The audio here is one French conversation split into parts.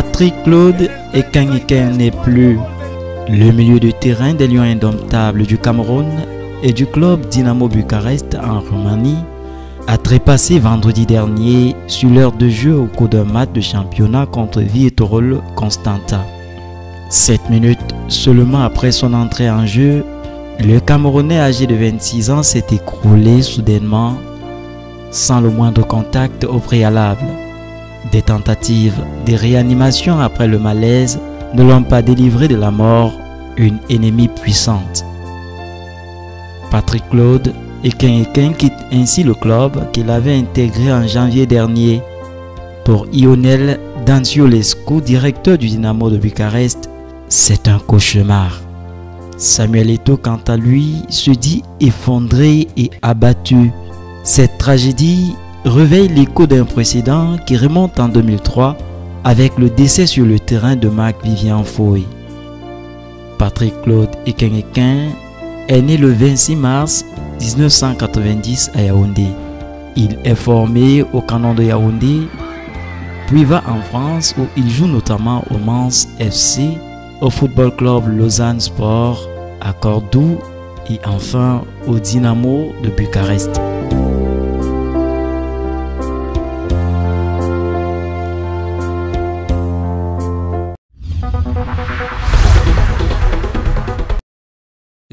Patrick Claude Ekeng n'est plus. Le milieu de terrain des Lions indomptables du Cameroun et du club Dynamo Bucarest en Roumanie a trépassé vendredi dernier sur l'heure de jeu au cours d'un match de championnat contre Viitorul Constanta. 7 minutes seulement après son entrée en jeu, le Camerounais âgé de 26 ans s'est écroulé soudainement sans le moindre contact au préalable. Des tentatives de réanimation après le malaise ne l'ont pas délivré de la mort, une ennemie puissante. Patrick Claude Ekeng quitte ainsi le club qu'il avait intégré en janvier dernier. Pour Ionel Danciolescu, directeur du Dynamo de Bucarest, c'est un cauchemar. Samuel Eto'o, quant à lui, se dit effondré et abattu. Cette tragédie réveille l'écho d'un précédent qui remonte en 2003 avec le décès sur le terrain de Marc-Vivien Foé. Patrick Claude Ekeng est né le 26 mars 1990 à Yaoundé. Il est formé au Canon de Yaoundé, puis va en France où il joue notamment au Mans FC, au Football Club Lausanne Sport, à Cordoue et enfin au Dynamo de Bucarest.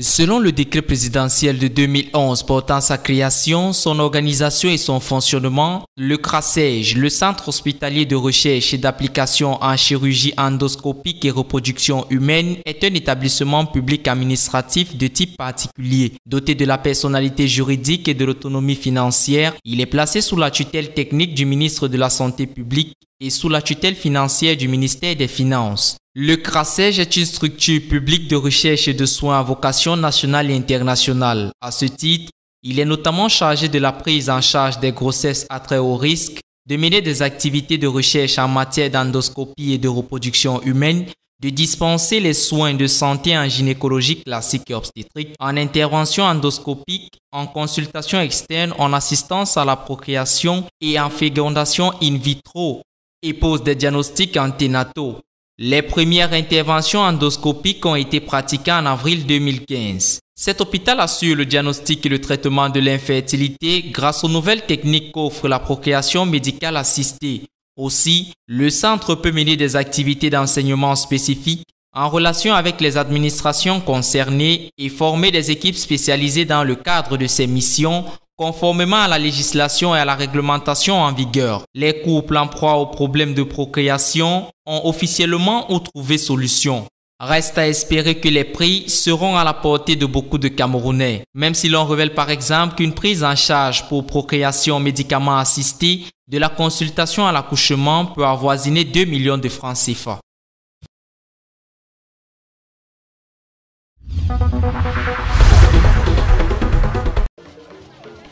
Selon le décret présidentiel de 2011 portant sa création, son organisation et son fonctionnement, le CRACEJ, le Centre hospitalier de recherche et d'application en chirurgie endoscopique et reproduction humaine, est un établissement public administratif de type particulier. Doté de la personnalité juridique et de l'autonomie financière, il est placé sous la tutelle technique du ministre de la Santé publique et sous la tutelle financière du ministère des Finances. Le CRACEJ est une structure publique de recherche et de soins à vocation nationale et internationale. À ce titre, il est notamment chargé de la prise en charge des grossesses à très haut risque, de mener des activités de recherche en matière d'endoscopie et de reproduction humaine, de dispenser les soins de santé en gynécologie classique et obstétrique, en intervention endoscopique, en consultation externe, en assistance à la procréation et en fécondation in vitro, et pose des diagnostics anténataux. Les premières interventions endoscopiques ont été pratiquées en avril 2015. Cet hôpital assure le diagnostic et le traitement de l'infertilité grâce aux nouvelles techniques qu'offre la procréation médicale assistée. Aussi, le centre peut mener des activités d'enseignement spécifiques en relation avec les administrations concernées et former des équipes spécialisées dans le cadre de ces missions, conformément à la législation et à la réglementation en vigueur. Les couples en proie aux problèmes de procréation ont officiellement trouvé solution. Reste à espérer que les prix seront à la portée de beaucoup de Camerounais, même si l'on révèle par exemple qu'une prise en charge pour procréation médicaments assistés de la consultation à l'accouchement peut avoisiner 2 millions de francs CFA.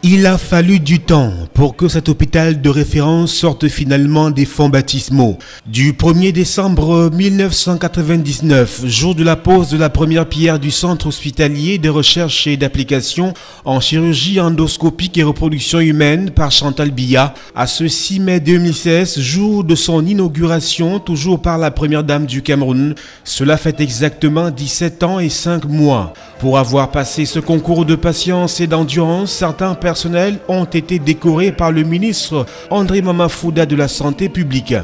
Il a fallu du temps pour que cet hôpital de référence sorte finalement des fonds baptismaux. Du 1er décembre 1999, jour de la pose de la première pierre du centre hospitalier de recherche et d'application en chirurgie endoscopique et reproduction humaine par Chantal Biya, à ce 6 mai 2016, jour de son inauguration, toujours par la première dame du Cameroun. Cela fait exactement 17 ans et 5 mois. Pour avoir passé ce concours de patience et d'endurance, certains personnels ont été décorés par le ministre André Mamafouda de la Santé publique.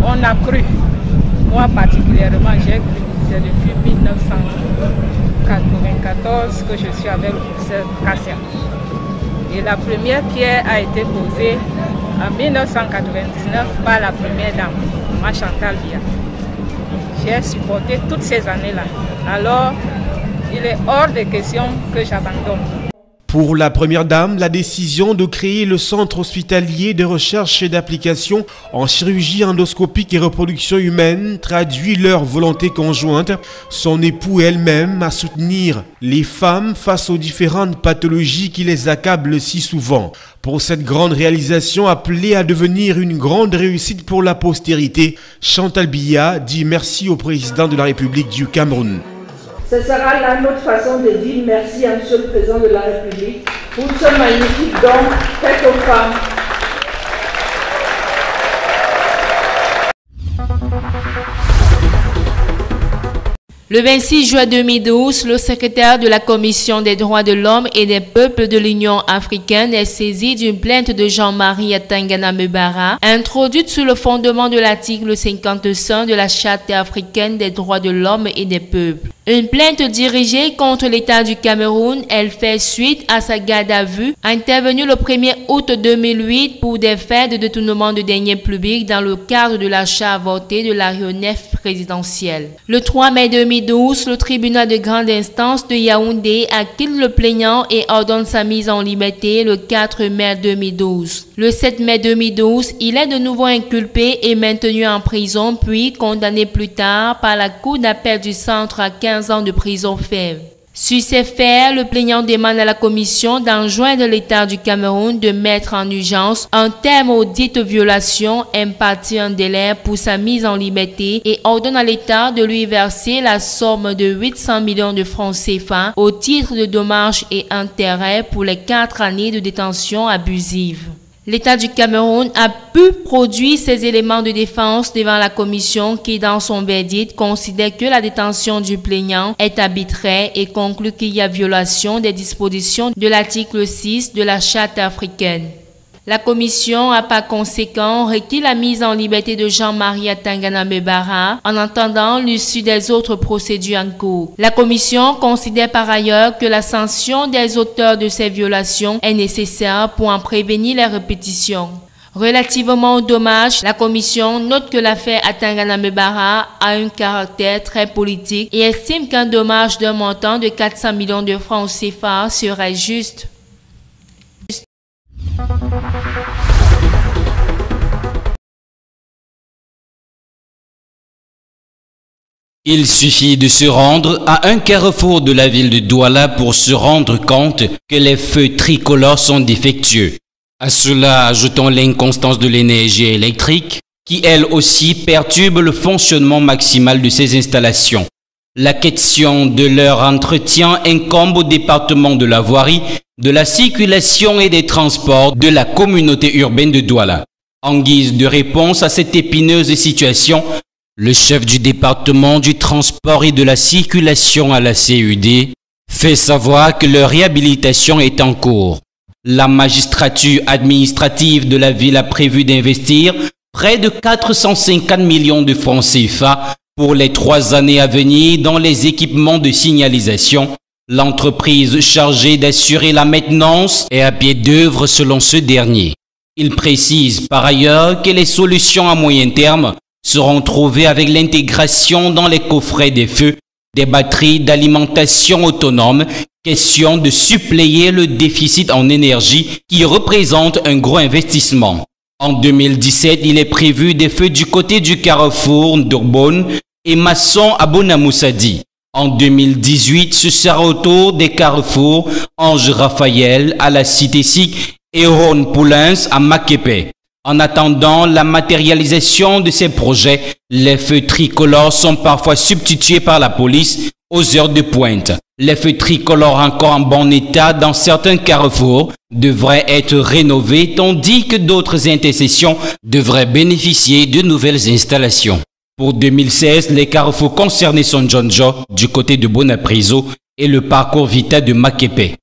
On a cru, moi particulièrement, j'ai cru, c'est depuis 1994 que je suis avec le professeur Kassia. Et la première pierre a été posée en 1999 par la première dame, Mme Chantal Biya. J'ai supporté toutes ces années-là. Alors, il est hors de question que j'abandonne. Pour la première dame, la décision de créer le centre hospitalier de recherche et d'application en chirurgie endoscopique et reproduction humaine traduit leur volonté conjointe, son époux et elle-même, à soutenir les femmes face aux différentes pathologies qui les accablent si souvent. Pour cette grande réalisation appelée à devenir une grande réussite pour la postérité, Chantal Biya dit merci au président de la République du Cameroun. Ce sera là notre façon de dire merci à Monsieur le Président de la République pour ce magnifique don fait aux femmes. Le 26 juin 2012, le secrétaire de la Commission des droits de l'homme et des peuples de l'Union africaine est saisi d'une plainte de Jean-Marie Atangana Mebara, introduite sur le fondement de l'article 55 de la Charte africaine des droits de l'homme et des peuples. Une plainte dirigée contre l'État du Cameroun, elle fait suite à sa garde à vue, intervenue le 1er août 2008 pour des faits de détournement de deniers publics dans le cadre de l'achat avorté de l'aéronef présidentiel. Le 3 mai 2012, le tribunal de grande instance de Yaoundé acquitte le plaignant et ordonne sa mise en liberté le 4 mai 2012. Le 7 mai 2012, il est de nouveau inculpé et maintenu en prison, puis condamné plus tard par la Cour d'appel du centre à 15 ans de prison ferme. Sur ces faits, le plaignant demande à la commission d'enjoindre l'État du Cameroun de mettre en urgence un terme aux dites violations, impartir un délai pour sa mise en liberté et ordonne à l'État de lui verser la somme de 800 millions de francs CFA au titre de dommages et intérêts pour les 4 années de détention abusive. L'État du Cameroun a pu produire ces éléments de défense devant la commission qui, dans son verdict, considère que la détention du plaignant est arbitraire et conclut qu'il y a violation des dispositions de l'article 6 de la Charte africaine. La commission a par conséquent requis la mise en liberté de Jean-Marie Atangana Mebara en attendant l'issue des autres procédures en cours. La commission considère par ailleurs que la sanction des auteurs de ces violations est nécessaire pour en prévenir les répétitions. Relativement aux dommages, la commission note que l'affaire Atangana Mebara a un caractère très politique et estime qu'un dommage d'un montant de 400 millions de francs CFA serait juste. Il suffit de se rendre à un carrefour de la ville de Douala pour se rendre compte que les feux tricolores sont défectueux. À cela, ajoutons l'inconstance de l'énergie électrique qui, elle aussi, perturbe le fonctionnement maximal de ces installations. La question de leur entretien incombe au département de la voirie, de la circulation et des transports de la communauté urbaine de Douala. En guise de réponse à cette épineuse situation, le chef du département du transport et de la circulation à la CUD fait savoir que leur réhabilitation est en cours. La magistrature administrative de la ville a prévu d'investir près de 450 millions de francs CFA pour les 3 années à venir dans les équipements de signalisation. L'entreprise chargée d'assurer la maintenance est à pied d'œuvre selon ce dernier. Il précise par ailleurs que les solutions à moyen terme seront trouvées avec l'intégration dans les coffrets des feux des batteries d'alimentation autonome, question de suppléer le déficit en énergie qui représente un gros investissement. En 2017, il est prévu des feux du côté du carrefour d'Urbonne et Masson à Bonamoussadi. En 2018, ce sera au tour des carrefours Ange Raphaël à la Cité SIC et Ron Poulins à Makepe. En attendant la matérialisation de ces projets, les feux tricolores sont parfois substitués par la police aux heures de pointe. Les feux tricolores encore en bon état dans certains carrefours devraient être rénovés, tandis que d'autres intercessions devraient bénéficier de nouvelles installations. Pour 2016, les carrefours concernés sont Djonjo du côté de Bonapriso et le parcours Vita de Makepe.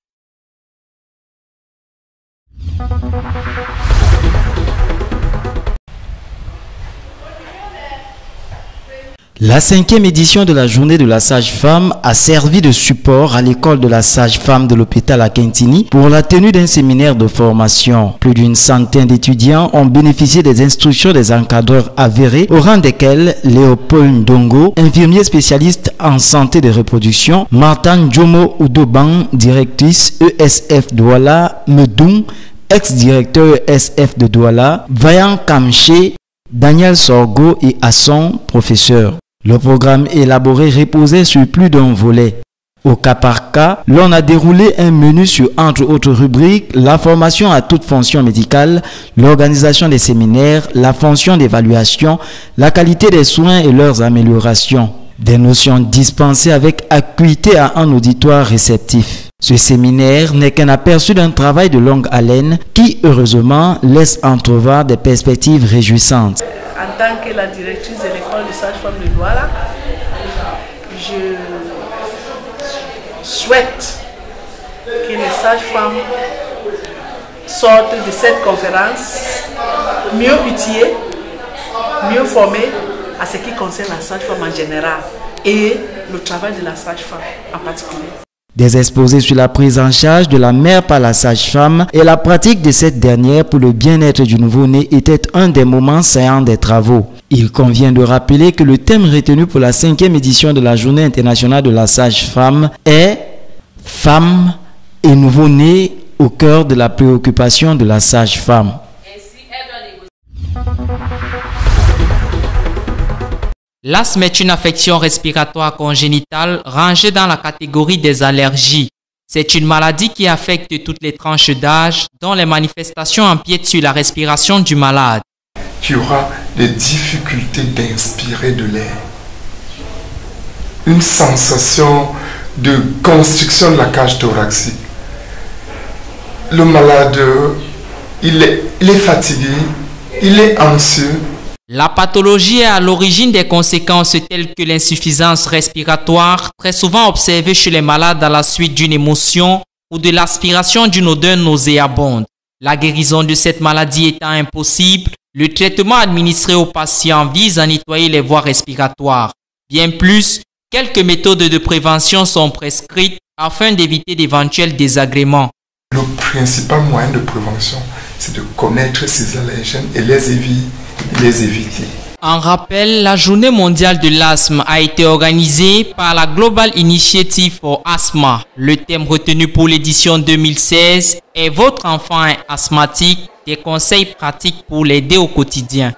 La 5e édition de la journée de la sage-femme a servi de support à l'école de la sage-femme de l'hôpital à Kintini pour la tenue d'un séminaire de formation. Plus d'une centaine d'étudiants ont bénéficié des instructions des encadreurs avérés, au rang desquels Léopold Ndongo, infirmier spécialiste en santé de reproduction, Martin Djomo Oudoban, directrice ESF Douala, Medoum, ex-directeur ESF de Douala, Vaillant Kamché, Daniel Sorgo et Asson, professeur. Le programme élaboré reposait sur plus d'un volet. Au cas par cas, l'on a déroulé un menu sur, entre autres rubriques, la formation à toute fonction médicale, l'organisation des séminaires, la fonction d'évaluation, la qualité des soins et leurs améliorations. Des notions dispensées avec acuité à un auditoire réceptif. Ce séminaire n'est qu'un aperçu d'un travail de longue haleine qui, heureusement, laisse entrevoir des perspectives réjouissantes. En tant que la directrice de l'école de sage-femme de Douala, je souhaite que les sages-femmes sortent de cette conférence mieux outillées, mieux formées à ce qui concerne la sage-femme en général et le travail de la sage-femme en particulier. Des exposés sur la prise en charge de la mère par la sage-femme et la pratique de cette dernière pour le bien-être du nouveau-né était un des moments saillants des travaux. Il convient de rappeler que le thème retenu pour la 5e édition de la Journée internationale de la sage-femme est « Femmes et nouveau-né au cœur de la préoccupation de la sage-femme ». L'asthme est une affection respiratoire congénitale rangée dans la catégorie des allergies. C'est une maladie qui affecte toutes les tranches d'âge, dont les manifestations empiètent sur la respiration du malade. Tu auras des difficultés d'inspirer de l'air. Une sensation de constriction de la cage thoracique. Le malade, il est fatigué, il est anxieux. La pathologie est à l'origine des conséquences telles que l'insuffisance respiratoire, très souvent observée chez les malades à la suite d'une émotion ou de l'aspiration d'une odeur nauséabonde. La guérison de cette maladie étant impossible, le traitement administré aux patients vise à nettoyer les voies respiratoires. Bien plus, quelques méthodes de prévention sont prescrites afin d'éviter d'éventuels désagréments. Le principal moyen de prévention, c'est de connaître ces allergènes et les éviter. En rappel, la Journée mondiale de l'asthme a été organisée par la Global Initiative for Asthma. Le thème retenu pour l'édition 2016 est « Votre enfant est asthmatique, des conseils pratiques pour l'aider au quotidien ».